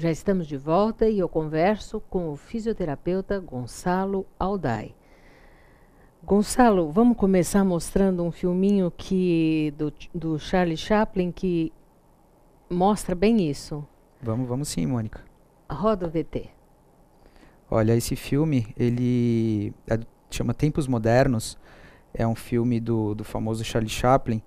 Já estamos de volta e eu converso com o fisioterapeuta Gonçalo Alday. Gonçalo, vamos começar mostrando um filminho do Charlie Chaplin que mostra bem isso. Vamos sim, Mônica. Roda o VT. Olha, esse filme, chama Tempos Modernos, é um filme do famoso Charlie Chaplin,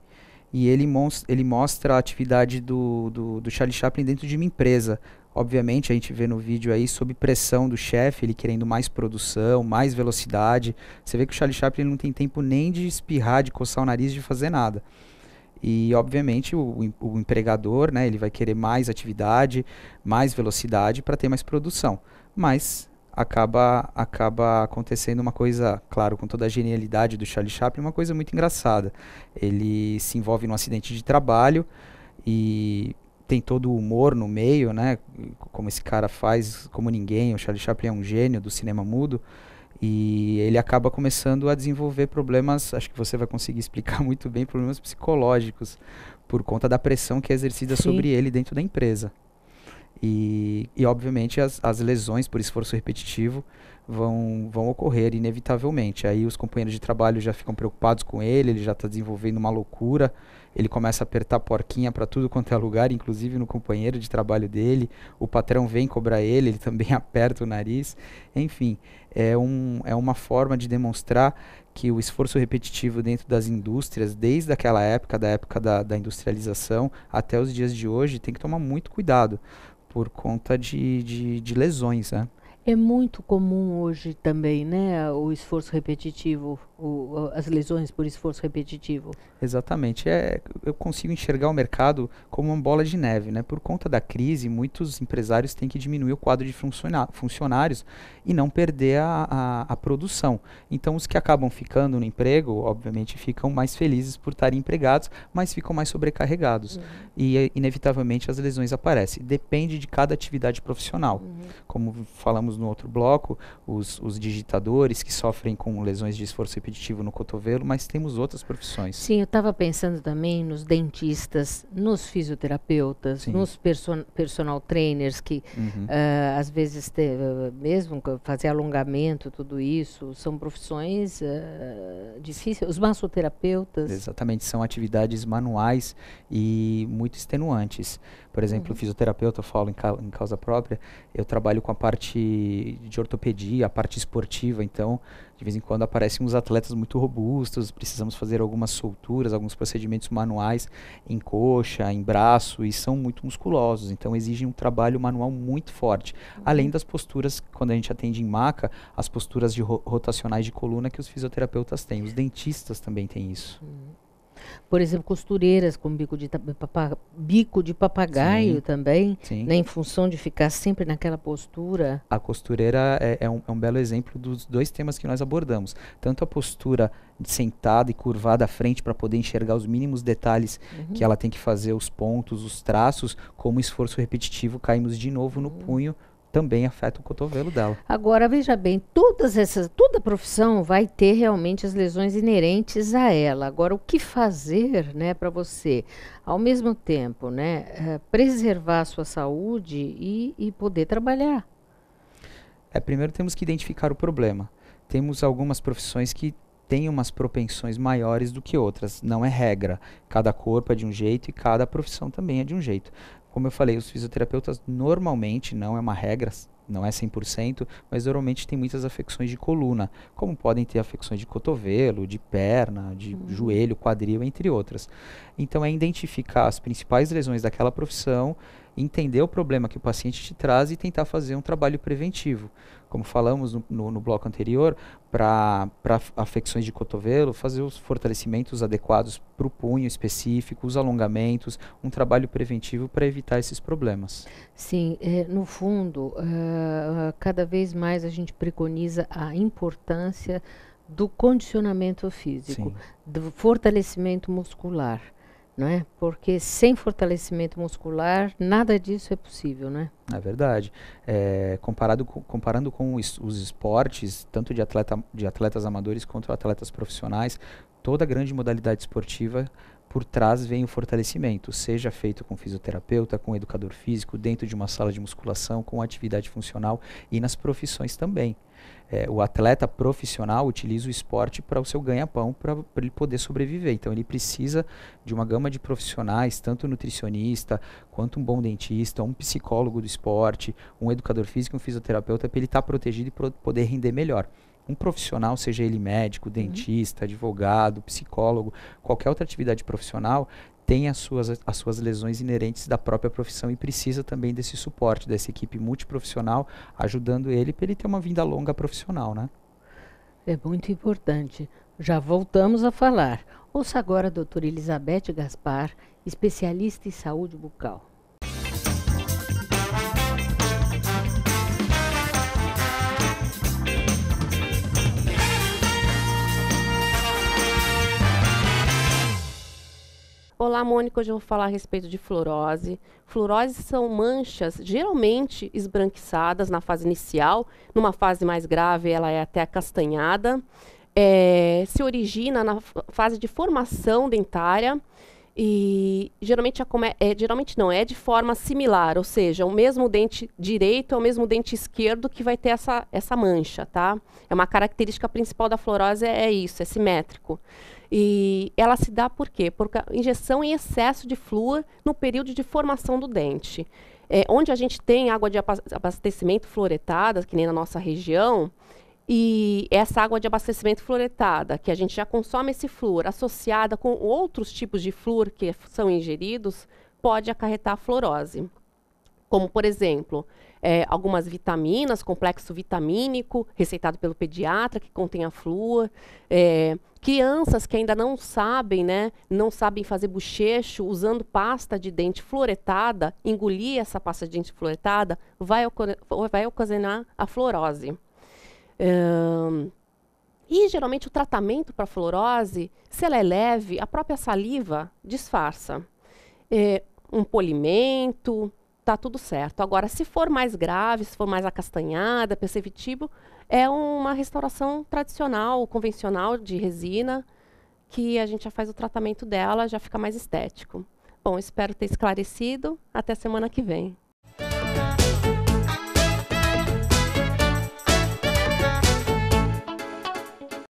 e ele mostra a atividade do Charlie Chaplin dentro de uma empresa. Obviamente, a gente vê no vídeo aí, sob pressão do chefe, ele querendo mais produção, mais velocidade. Você vê que o Charlie Chaplin não tem tempo nem de espirrar, de coçar o nariz, de fazer nada. E, obviamente, o empregador, né, ele vai querer mais atividade, mais velocidade para ter mais produção. Mas acaba acontecendo uma coisa, claro, com toda a genialidade do Charlie Chaplin, uma coisa muito engraçada. Ele se envolve num acidente de trabalho e tem todo o humor no meio, né, como esse cara faz como ninguém. O Charlie Chaplin é um gênio do cinema mudo. E ele acaba começando a desenvolver problemas, acho que você vai conseguir explicar muito bem, problemas psicológicos, por conta da pressão que é exercida sobre ele dentro da empresa. E obviamente, as lesões por esforço repetitivo vão ocorrer inevitavelmente. Aí os companheiros de trabalho já ficam preocupados com ele já está desenvolvendo uma loucura, ele começa a apertar a porquinha para tudo quanto é lugar, inclusive no companheiro de trabalho dele, o patrão vem cobrar ele também aperta o nariz. Enfim, é uma forma de demonstrar que o esforço repetitivo dentro das indústrias, desde aquela época, da época da industrialização até os dias de hoje, tem que tomar muito cuidado por conta de lesões, né? É muito comum hoje também, né, o esforço repetitivo, as lesões por esforço repetitivo. Exatamente. Eu consigo enxergar o mercado como uma bola de neve, né? Por conta da crise, muitos empresários têm que diminuir o quadro de funcionários e não perder a produção. Então, os que acabam ficando no emprego, obviamente, ficam mais felizes por estarem empregados, mas ficam mais sobrecarregados. E, inevitavelmente, as lesões aparecem. Depende de cada atividade profissional. Como falamos no outro bloco, os digitadores que sofrem com lesões de esforço repetitivo no cotovelo, mas temos outras profissões. Sim, eu estava pensando também nos dentistas, nos fisioterapeutas, Sim. nos personal trainers que às vezes mesmo fazer alongamento, tudo isso, são profissões difíceis. Os massoterapeutas. Exatamente, são atividades manuais e muito extenuantes. Por exemplo, fisioterapeuta, eu falo em causa própria, eu trabalho com a parte de ortopedia, a parte esportiva, então de vez em quando aparecem uns atletas muito robustos, precisamos fazer algumas solturas, alguns procedimentos manuais em coxa, em braço, e são muito musculosos, então exigem um trabalho manual muito forte. Além das posturas, quando a gente atende em maca, as posturas rotacionais de coluna que os fisioterapeutas têm. Os dentistas também têm isso. Por exemplo, costureiras com bico de papagaio. Sim, também, sim. né, em função de ficar sempre naquela postura. A costureira é um belo exemplo dos dois temas que nós abordamos. Tanto a postura sentada e curvada à frente para poder enxergar os mínimos detalhes que ela tem que fazer, os pontos, os traços, como esforço repetitivo, caímos de novo no punho, também afeta o cotovelo dela. Agora, veja bem, toda profissão vai ter realmente as lesões inerentes a ela. Agora, o que fazer, né, para você, ao mesmo tempo, né, preservar a sua saúde e poder trabalhar? Primeiro temos que identificar o problema. Temos algumas profissões que têm umas propensões maiores do que outras. Não é regra. Cada corpo é de um jeito e cada profissão também é de um jeito. Como eu falei, os fisioterapeutas normalmente, não é uma regra, não é 100%, mas normalmente tem muitas afecções de coluna, como podem ter afecções de cotovelo, de perna, de joelho, quadril, entre outras. Então é identificar as principais lesões daquela profissão, entender o problema que o paciente te traz e tentar fazer um trabalho preventivo. Como falamos no bloco anterior, para afecções de cotovelo, fazer os fortalecimentos adequados para o punho específico, os alongamentos, um trabalho preventivo para evitar esses problemas. Sim, no fundo, cada vez mais a gente preconiza a importância do condicionamento físico, Sim. do fortalecimento muscular, não é? Porque sem fortalecimento muscular, nada disso é possível, não é? É verdade. Comparando com os esportes, tanto de atletas amadores quanto atletas profissionais, toda grande modalidade esportiva por trás vem o fortalecimento, seja feito com fisioterapeuta, com educador físico, dentro de uma sala de musculação, com atividade funcional e nas profissões também. O atleta profissional utiliza o esporte para o seu ganha-pão, para ele poder sobreviver. Então ele precisa de uma gama de profissionais, tanto nutricionista, quanto um bom dentista, um psicólogo do esporte, um educador físico, um fisioterapeuta, para ele estar protegido e poder render melhor. Um profissional, seja ele médico, dentista, advogado, psicólogo, qualquer outra atividade profissional, tem as suas lesões inerentes da própria profissão e precisa também desse suporte, dessa equipe multiprofissional, ajudando ele para ele ter uma vida longa profissional, né? É muito importante. Já voltamos a falar. Ouça agora a doutora Elizabeth Gaspar, especialista em saúde bucal. Olá, Mônica, hoje eu vou falar a respeito de fluorose. Fluorose são manchas geralmente esbranquiçadas na fase inicial. Numa fase mais grave, ela é até acastanhada. Se origina na fase de formação dentária e geralmente é de forma similar, ou seja, o mesmo dente direito é o mesmo dente esquerdo que vai ter essa mancha, tá? É uma característica principal da fluorose, isso, é simétrico. E ela se dá por quê? Por injeção em excesso de flúor no período de formação do dente. Onde a gente tem água de abastecimento fluoretada, que nem na nossa região, e essa água de abastecimento fluoretada, que a gente já consome esse flúor, associada com outros tipos de flúor que são ingeridos, pode acarretar fluorose. Como, por exemplo, algumas vitaminas, complexo vitamínico, receitado pelo pediatra, que contém flúor. Crianças que ainda não sabem, não sabem fazer bochecho, usando pasta de dente fluoretada, engolir essa pasta de dente fluoretada, vai ocasionar a fluorose. E, geralmente, o tratamento para a fluorose, se ela é leve, a própria saliva disfarça. Um polimento, tá tudo certo. Agora, se for mais grave, se for mais acastanhada, perceptível, é uma restauração tradicional, convencional de resina, que a gente já faz o tratamento dela, já fica mais estético. Bom, espero ter esclarecido. Até semana que vem.